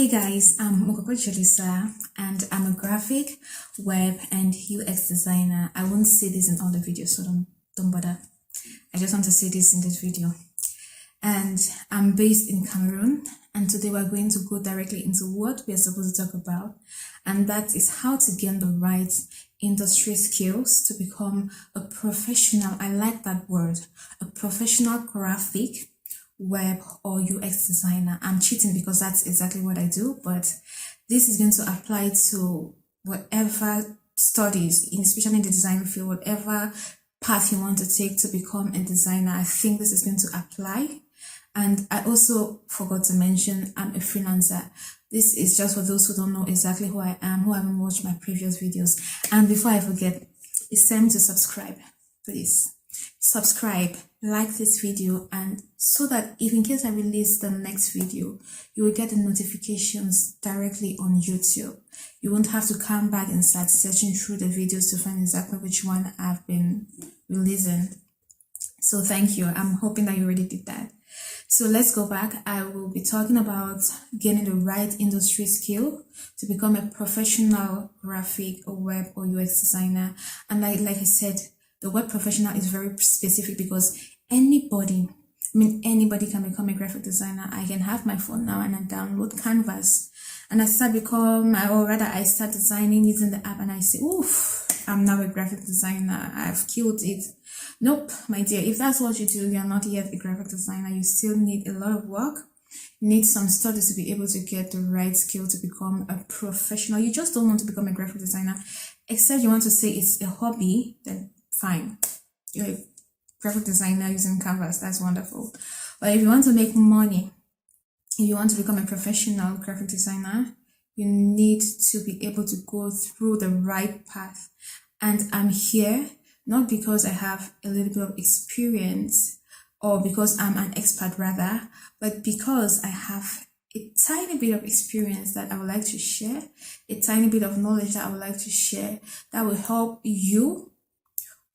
Hey guys, I'm Mokoko Chalisa and I'm a graphic, web and UX designer. I won't say this in all the videos, so don't bother. I just want to say this in this video. And I'm based in Cameroon, and today we're going to go directly into what we are supposed to talk about, and that is how to gain the right industry skills to become a professional, I like that word, a professional graphic, web or UX designer. I'm cheating because that's exactly what I do, but this is going to apply to whatever studies, especially in the design field, whatever path you want to take to become a designer. I think this is going to apply. And I also forgot to mention I'm a freelancer. This is just for those who don't know exactly who I am, who haven't watched my previous videos. And before I forget, it's time to subscribe. Please subscribe, like this video, and so that if in case I release the next video, you will get the notifications directly on YouTube. You won't have to come back and start searching through the videos to find exactly which one I've been releasing. So thank you. I'm hoping that you already did that. So let's go back. I will be talking about getting the right industry skill to become a professional graphic or web or UX designer. And like I said, the word professional is very specific because anybody can become a graphic designer. I can have my phone now and I download Canvas and I start designing using the app, and I say, oof, I'm now a graphic designer. I've killed it. Nope, my dear, if that's what you do, you're not yet a graphic designer. You still need a lot of work. You need some studies to be able to get the right skill to become a professional. You just don't want to become a graphic designer, except you want to say it's a hobby, then fine. You're a graphic designer using Canvas, that's wonderful. But if you want to make money, if you want to become a professional graphic designer, you need to be able to go through the right path. And I'm here not because I have a little bit of experience or because I'm an expert rather, but because I have a tiny bit of experience that I would like to share, a tiny bit of knowledge that I would like to share that will help you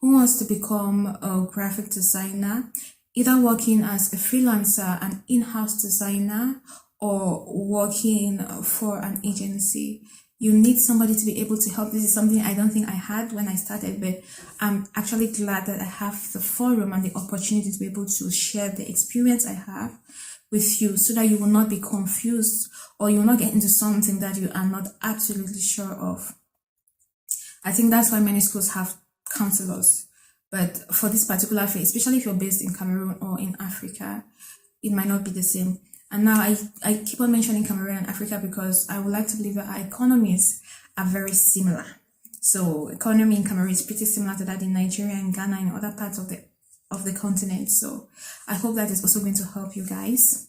who wants to become a graphic designer, either working as a freelancer, an in-house designer, or working for an agency. You need somebody to be able to help. This is something I don't think I had when I started, but I'm actually glad that I have the forum and the opportunity to be able to share the experience I have with you so that you will not be confused or you will not get into something that you are not absolutely sure of. I think that's why many schools have counselors, but for this particular phase, especially if you're based in Cameroon or in Africa, it might not be the same. And now I keep on mentioning Cameroon and Africa because I would like to believe that our economies are very similar. So economy in Cameroon is pretty similar to that in Nigeria and Ghana and other parts of the continent. So I hope that is also going to help you guys.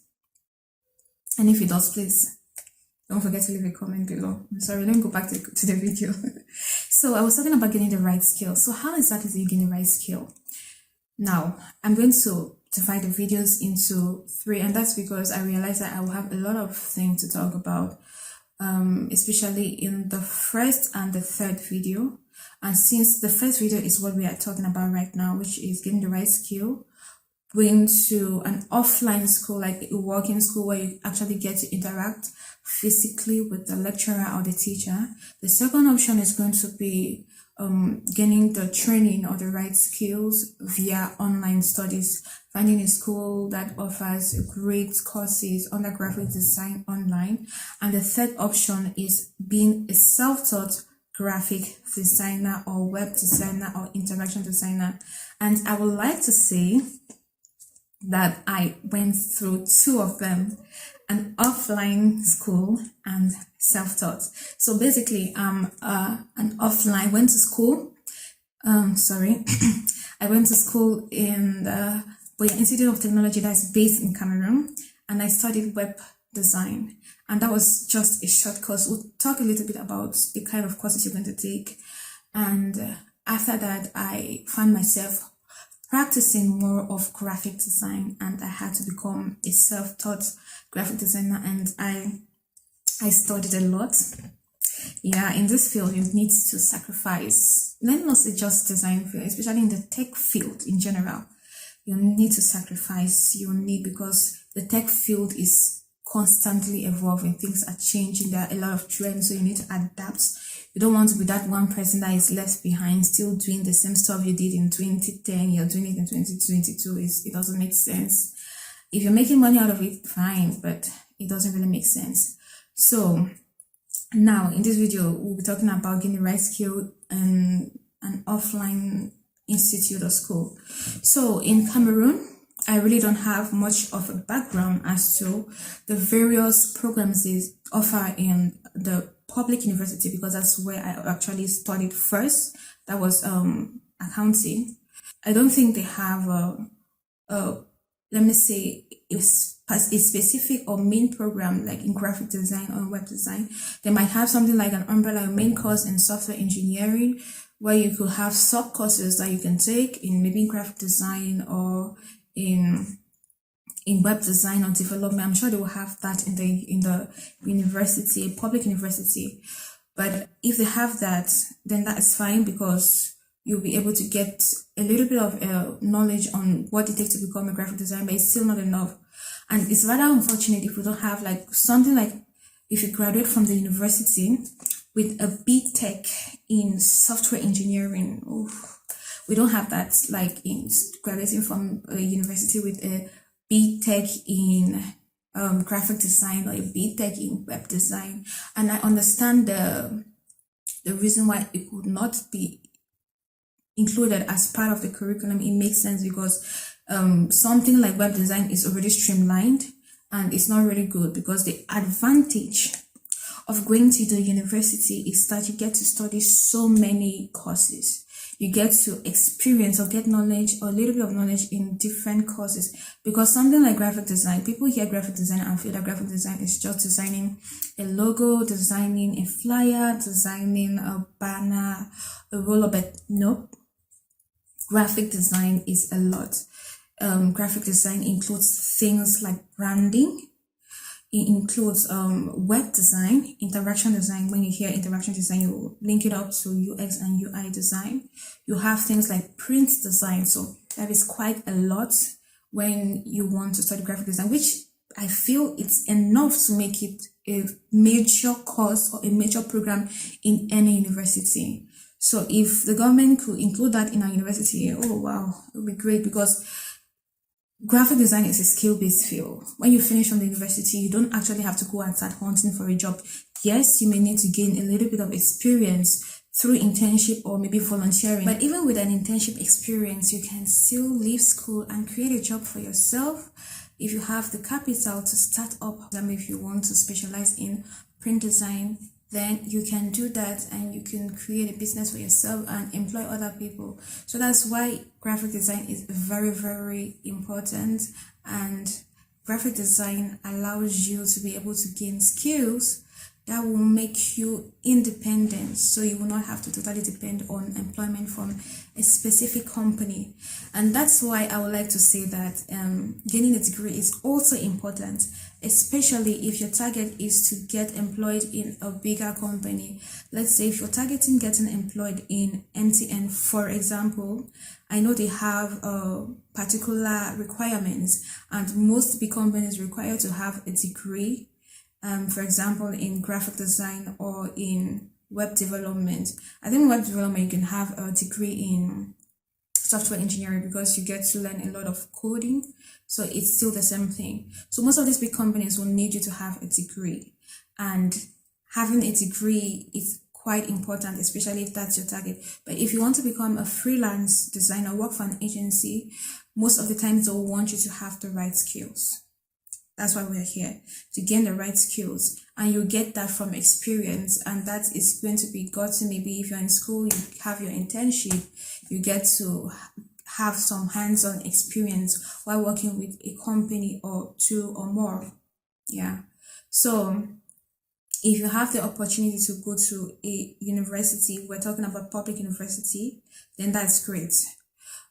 And if it does, please don't forget to leave a comment below. Sorry, let me go back to the video. So I was talking about getting the right skill. So how exactly do you gain the right skill? Now, I'm going to divide the videos into 3, and that's because I realized that I will have a lot of things to talk about, especially in the first and the third video. And since the first video is what we are talking about right now, which is getting the right skill, going to an offline school, like a working school where you actually get to interact physically with the lecturer or the teacher. The second option is going to be gaining the training or the right skills via online studies, finding a school that offers great courses under graphic design online. And the third option is being a self-taught graphic designer or web designer or interaction designer. And I would like to say that I went through 2 of them, an offline school and self-taught. So basically, I went to school, I went to school in the Institute of Technology that's based in Cameroon, and I studied web design. And that was just a short course. We'll talk a little bit about the kind of courses you're going to take. And after that, I found myself practicing more of graphic design, and I had to become a self-taught graphic designer, and I studied a lot. Yeah, in this field, you need to sacrifice. Let me not say just design field, especially in the tech field in general. You need to sacrifice. Because the tech field is constantly evolving. Things are changing. There are a lot of trends, so you need to adapt. You don't want to be that one person that is left behind, still doing the same stuff you did in 2010. You're doing it in 2022. It doesn't make sense. If you're making money out of it, fine, but it doesn't really make sense. So now in this video, we'll be talking about getting the right skill and an offline institute or school. So in Cameroon, I really don't have much of a background as to the various programs they offer in the public university, because that's where I actually studied first. That was accounting. I don't think they have let me say a specific or main program like in graphic design or web design. They might have something like an umbrella main course in software engineering, where you could have sub courses that you can take in maybe graphic design or in web design or development. I'm sure they will have that in the university, public university. But if they have that, then that is fine, because you'll be able to get a little bit of knowledge on what it takes to become a graphic designer, but it's still not enough. And it's rather unfortunate if we don't have like something like, if you graduate from the university with a BTech in software engineering. We don't have that, like in graduating from a university with a BTech in graphic design or a BTech in web design. And I understand the reason why it would not be included as part of the curriculum. It makes sense because something like web design is already streamlined, and it's not really good, because the advantage of going to the university is that you get to study so many courses. You get to experience or get knowledge or a little bit of knowledge in different courses. Because something like graphic design, people hear graphic design and feel that graphic design is just designing a logo, designing a flyer, designing a banner, a roller, but nope. Graphic design is a lot. Graphic design includes things like branding. It includes web design, interaction design. When you hear interaction design, you link it up to UX and UI design. You have things like print design. So that is quite a lot when you want to study graphic design, which I feel it's enough to make it a major course or a major program in any university. So if the government could include that in our university, oh wow, it would be great, because graphic design is a skill-based field. When you finish from the university, you don't actually have to go and start hunting for a job. Yes, you may need to gain a little bit of experience through internship or maybe volunteering. But even with an internship experience, you can still leave school and create a job for yourself if you have the capital to start up. If you want to specialize in print design, then you can do that, and you can create a business for yourself and employ other people. So that's why graphic design is very, very important. And graphic design allows you to be able to gain skills that will make you independent, so you will not have to totally depend on employment from a specific company. And that's why I would like to say that gaining a degree is also important, especially if your target is to get employed in a bigger company. Let's say if you're targeting getting employed in MTN, for example, I know they have particular requirements, and most big companies require to have a degree. For example, in graphic design or in web development. I think web development, you can have a degree in software engineering, because you get to learn a lot of coding. So it's still the same thing. So most of these big companies will need you to have a degree, and having a degree is quite important, especially if that's your target. But if you want to become a freelance designer, work for an agency, most of the times they'll want you to have the right skills. That's why we're here, to gain the right skills, and you get that from experience, and that is going to be gotten maybe if you're in school, you have your internship, you get to have some hands-on experience while working with a company or two or more. Yeah. So if you have the opportunity to go to a university, we're talking about public university, then that's great.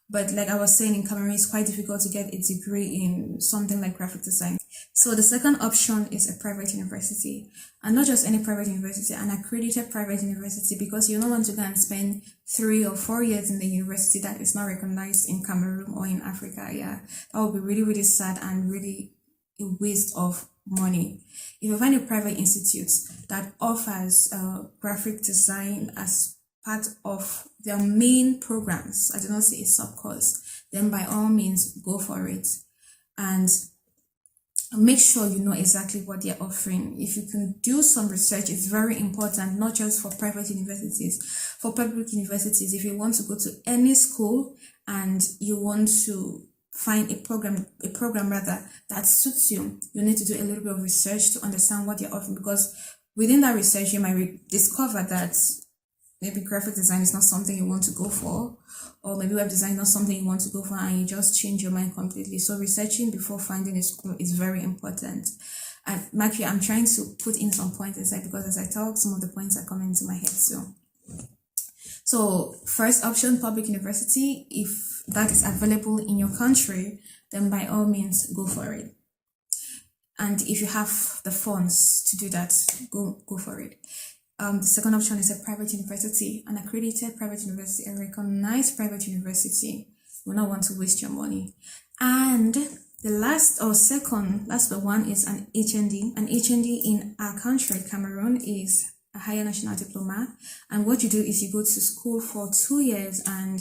But like I was saying, in Cameroon, it's quite difficult to get a degree in something like graphic design. So the second option is a private university, and not just any private university, an accredited private university, because you don't want to go and spend 3 or 4 years in the university that is not recognized in Cameroon or in Africa. Yeah, that would be really, really sad and really a waste of money. If you find a private institute that offers graphic design as part of their main programs, I do not say a sub course, then by all means go for it. And make sure you know exactly what they're offering. If you can do some research, it's very important, not just for private universities. For public universities, if you want to go to any school and you want to find a program rather that suits you, you need to do a little bit of research to understand what they're offering, because within that research you might discover that maybe graphic design is not something you want to go for, or maybe web design is not something you want to go for, and you just change your mind completely. So researching before finding a school is very important. And Maki, I'm trying to put in some points inside, because as I talk, some of the points are coming into my head too. So first option, public university. If that is available in your country, then by all means go for it. And if you have the funds to do that, go for it. The second option is a private university, an accredited private university, a recognized private university. You will not want to waste your money. And the last but one is an HND. An HND in our country, Cameroon, is a higher national diploma. And what you do is you go to school for 2 years and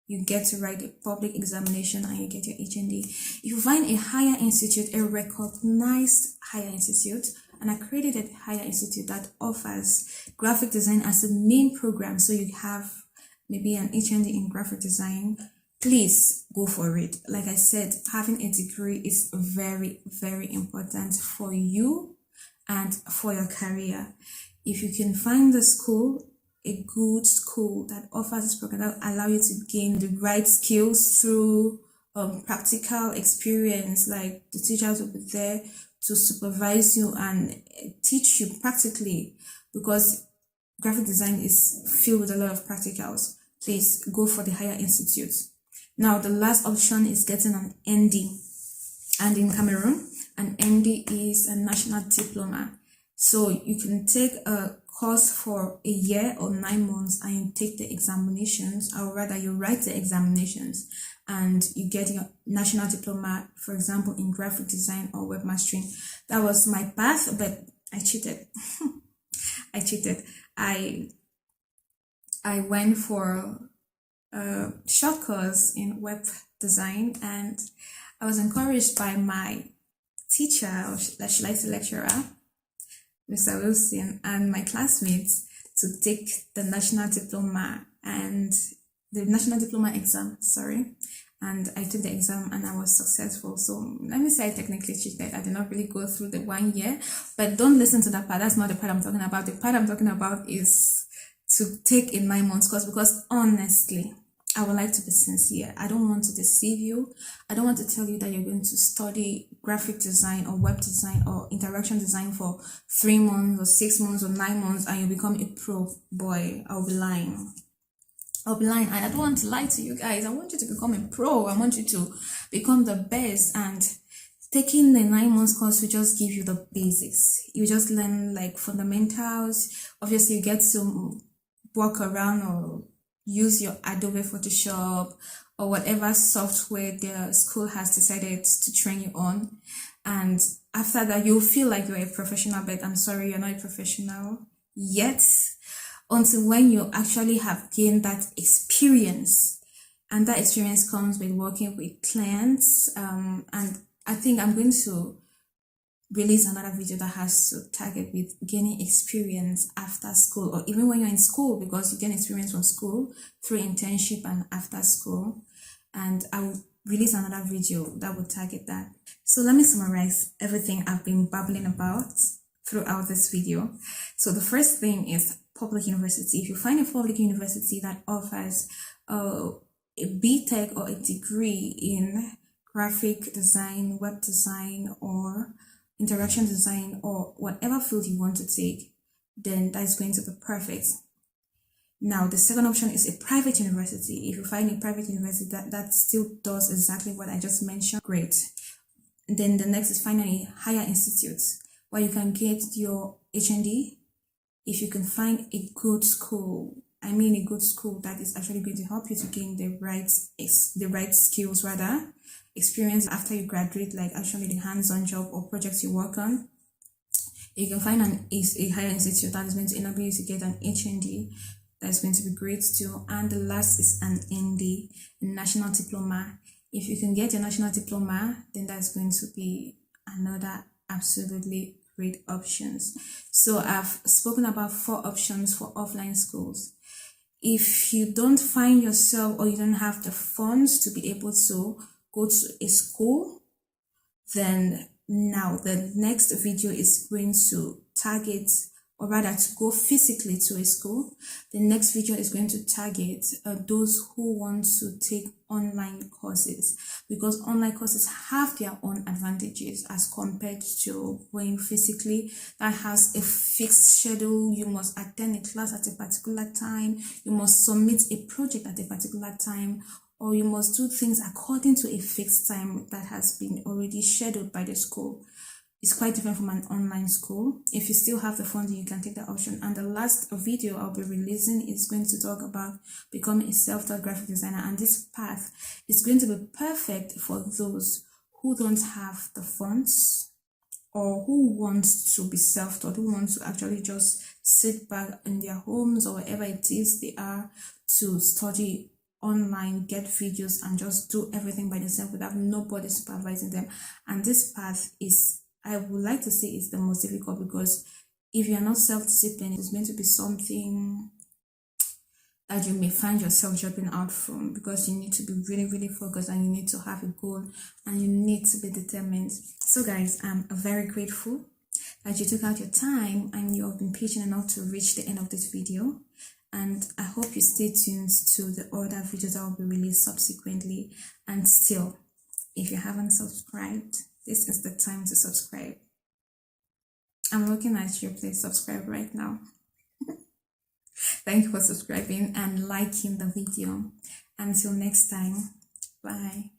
you get to write a public examination and you get your HND. If you find a higher institute, a recognized higher institute, an accredited higher institute that offers graphic design as the main program, so you have maybe an HND in graphic design, please go for it. Like I said, having a degree is very, very important for you and for your career. If you can find the school, a good school that offers this program, that will allow you to gain the right skills through practical experience, like the teachers will be there to supervise you and teach you practically, because graphic design is filled with a lot of practicals. Please go for the higher institute. Now, the last option is getting an ND. And in Cameroon, an ND is a national diploma. So you can take a course for a year or 9 months and you take the examinations, or rather you write the examinations and you get your national diploma, for example, in graphic design or webmastering. That was my path, but I cheated. I went for a short course in web design, and I was encouraged by my teacher, or should I say lecturer, Mr. Wilson, and my classmates to take the national diploma exam, and I took the exam and I was successful. So let me say I technically cheated. I did not really go through the 1 year, but don't listen to that part. That's not the part I'm talking about. The part I'm talking about is to take a 9 months course, because honestly, I would like to be sincere. I don't want to deceive you. I don't want to tell you that you're going to study graphic design or web design or interaction design for 3 months or 6 months or 9 months and you become a pro. Boy, I'll be lying. I don't want to lie to you guys. I want you to become a pro. I want you to become the best, and taking the 9 months course will just give you the basics. You just learn like fundamentals. Obviously, you get to walk around or use your Adobe Photoshop or whatever software the school has decided to train you on. And after that, you'll feel like you're a professional, but I'm sorry, you're not a professional yet, until when you actually have gained that experience. And that experience comes with working with clients. And I think I'm going to release another video that has to target with gaining experience after school, or even when you're in school, because you gain experience from school through internship and after school. And I will release another video that will target that. So let me summarize everything I've been babbling about throughout this video. So the first thing is public university. If you find a public university that offers a BTech or a degree in graphic design, web design, or interaction design, or whatever field you want to take, then that is going to be perfect. Now, the second option is a private university. If you find a private university that still does exactly what I just mentioned, great. Then the next is finally higher institutes, where you can get your HND. If you can find a good school, a good school that is actually going to help you to gain the right skills rather, experience after you graduate, like actually the hands-on job or projects you work on. You can find a higher institute that is going to enable you to get an HND. That's going to be great too. And the last is an ND, national diploma. If you can get your national diploma, then that's going to be another absolutely great options. So I've spoken about 4 options for offline schools. If you don't find yourself or you don't have the funds to be able to go to a school, then now the next video is going to target, or rather to go physically to a school. The next video is going to target those who want to take online courses, because online courses have their own advantages as compared to going physically. That has a fixed schedule. You must attend a class at a particular time, you must submit a project at a particular time, or you must do things according to a fixed time that has been already scheduled by the school. It's quite different from an online school. If you still have the funding, you can take that option. And the last video I'll be releasing is going to talk about becoming a self-taught graphic designer. And this path is going to be perfect for those who don't have the funds, or who want to be self-taught, who want to actually just sit back in their homes or wherever it is they are to study online, get videos, and just do everything by themselves without nobody supervising them. And this path is, I would like to say, it's the most difficult, because if you're not self-disciplined, it's meant to be something that you may find yourself dropping out from, because you need to be really, really focused, and you need to have a goal, and you need to be determined. So guys, I'm very grateful that you took out your time and you have been patient enough to reach the end of this video. And I hope you stay tuned to the other videos that will be released subsequently. And still, if you haven't subscribed, this is the time to subscribe. I'm looking at you, please subscribe right now. Thank you for subscribing and liking the video. Until next time, bye.